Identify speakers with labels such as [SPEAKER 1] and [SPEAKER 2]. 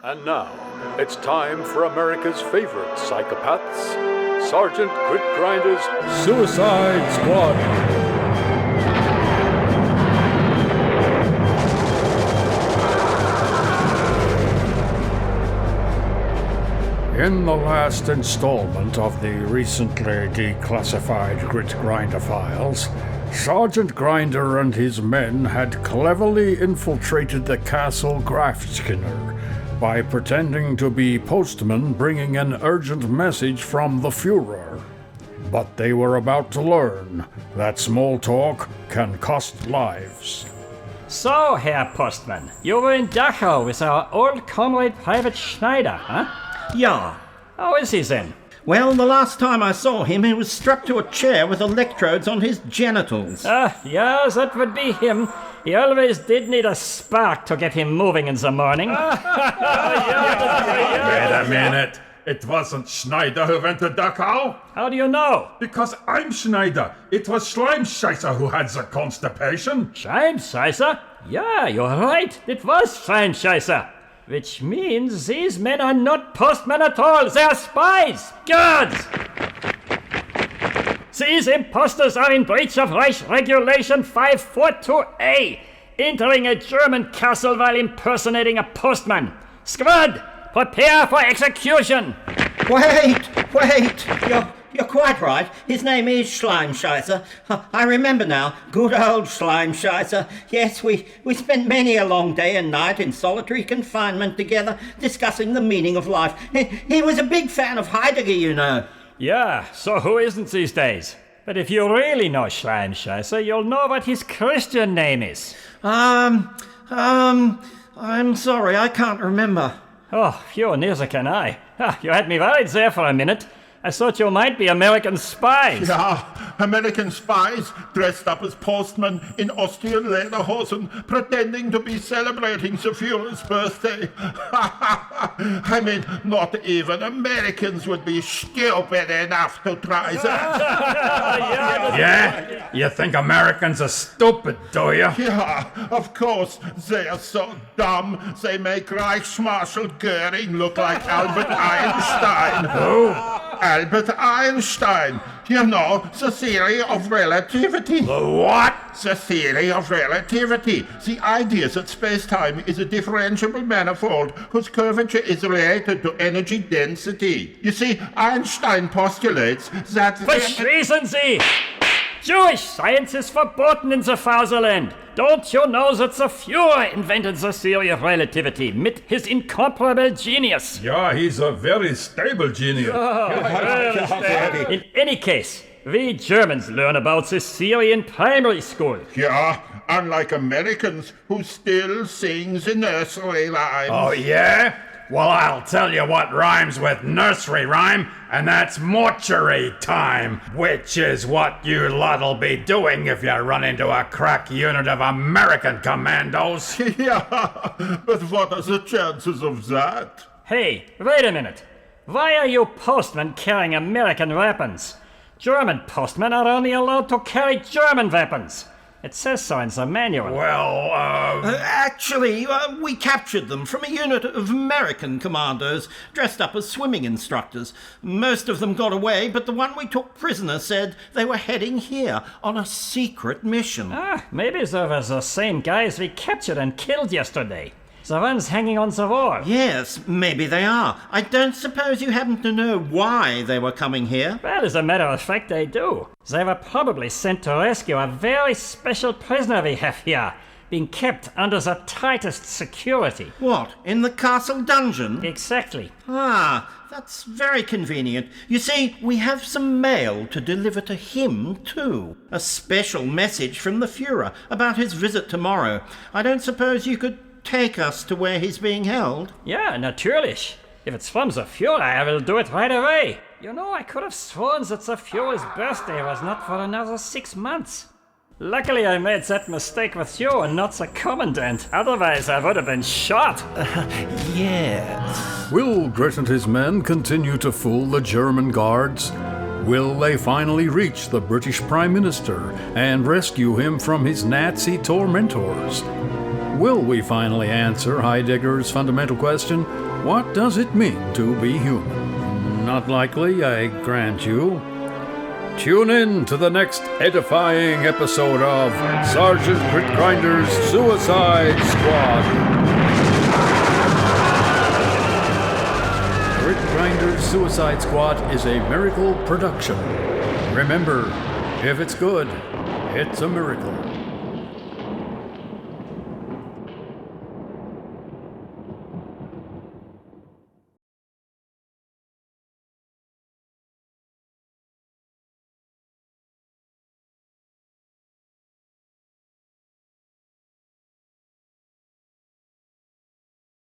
[SPEAKER 1] And now, it's time for America's favorite psychopaths, Sergeant Grit Grinder's Suicide Squad. In the last installment of the recently declassified Grit Grinder files, Sergeant Grinder and his men had cleverly infiltrated the Castle Graftskinner by pretending to be postmen bringing an urgent message from the Führer. But they were about to learn that small talk can cost lives.
[SPEAKER 2] So, Herr Postman, you were in Dachau with our old comrade Private Schneider, huh?
[SPEAKER 3] Yeah.
[SPEAKER 2] How is he then?
[SPEAKER 3] Well, the last time I saw him, he was strapped to a chair with electrodes on his genitals.
[SPEAKER 2] Yeah, that would be him. He always did need a spark to get him moving in the morning.
[SPEAKER 4] Wait a minute. It wasn't Schneider who went to Dachau?
[SPEAKER 2] How do you know?
[SPEAKER 4] Because I'm Schneider. It was Schleimscheißer who had the constipation.
[SPEAKER 2] Schleimscheißer? Yeah, you're right. It was Schleimscheißer. Which means these men are not postmen at all. They're spies. Good. These imposters are in breach of Reich Regulation 542A, entering a German castle while impersonating a postman. Squad, prepare for execution.
[SPEAKER 3] Wait! You're quite right. His name is Schleimscheißer. I remember now. Good old Schleimscheißer. Yes, we spent many a long day and night in solitary confinement together, discussing the meaning of life. He was a big fan of Heidegger, you know.
[SPEAKER 2] Yeah, so who isn't these days? But if you really know Schleimscheißer, you'll know what his Christian name is.
[SPEAKER 3] I'm sorry, I can't remember.
[SPEAKER 2] Oh, phew, neither can I. You had me worried there for a minute. I thought you might be American spies.
[SPEAKER 5] Yeah, American spies dressed up as postmen in Austrian lederhosen, pretending to be celebrating the Führer's birthday. I mean, not even Americans would be stupid enough to try that.
[SPEAKER 4] Yeah? You think Americans are stupid, do you?
[SPEAKER 5] Yeah, of course. They are so dumb, they make Reichsmarshal Goering look like Albert Einstein.
[SPEAKER 4] Who?
[SPEAKER 5] Albert Einstein. You know, the theory of relativity.
[SPEAKER 4] The what?
[SPEAKER 5] The theory of relativity. The idea that space-time is a differentiable manifold whose curvature is related to energy density. You see, Einstein postulates that...
[SPEAKER 2] Verschließen Sie! Jewish science is verboten in the Fatherland. Don't you know that the Führer invented the theory of relativity with his incomparable genius?
[SPEAKER 4] Yeah, he's a very stable genius.
[SPEAKER 2] In any case, we Germans learn about this theory in primary school.
[SPEAKER 5] Yeah, unlike Americans who still sing the nursery rhymes.
[SPEAKER 4] Oh, yeah? Well, I'll tell you what rhymes with nursery rhyme, and that's mortuary time, which is what you lot'll be doing if you run into a crack unit of American commandos.
[SPEAKER 5] Yeah, but what are the chances of that?
[SPEAKER 2] Hey, wait a minute. Why are you postmen carrying American weapons? German postmen are only allowed to carry German weapons. It says so in the manual.
[SPEAKER 4] Well,
[SPEAKER 3] Actually, we captured them from a unit of American commandos dressed up as swimming instructors. Most of them got away, but the one we took prisoner said they were heading here on a secret mission.
[SPEAKER 2] Maybe they were the same guys we captured and killed yesterday. The ones hanging on the wall.
[SPEAKER 3] Yes, maybe they are. I don't suppose you happen to know why they were coming here?
[SPEAKER 2] Well, as a matter of fact, they do. They were probably sent to rescue a very special prisoner we have here, being kept under the tightest security.
[SPEAKER 3] What, in the castle dungeon?
[SPEAKER 2] Exactly.
[SPEAKER 3] That's very convenient. You see, we have some mail to deliver to him, too. A special message from the Führer about his visit tomorrow. I don't suppose you could take us to where he's being held?
[SPEAKER 2] Yeah, natürlich. If it's from the Führer, I will do it right away. You know, I could have sworn that the Führer's birthday was not for another 6 months. Luckily, I made that mistake with you and not the commandant. Otherwise, I would have been shot.
[SPEAKER 3] Yes.
[SPEAKER 1] Will Grit and his men continue to fool the German guards? Will they finally reach the British Prime Minister and rescue him from his Nazi tormentors? will we finally answer Heidegger's fundamental question, what does it mean to be human? Not likely, I grant you. Tune in to the next edifying episode of Sergeant Gritgrinder's Suicide Squad. Gritgrinder's Suicide Squad is a miracle production. Remember, if it's good, it's a miracle.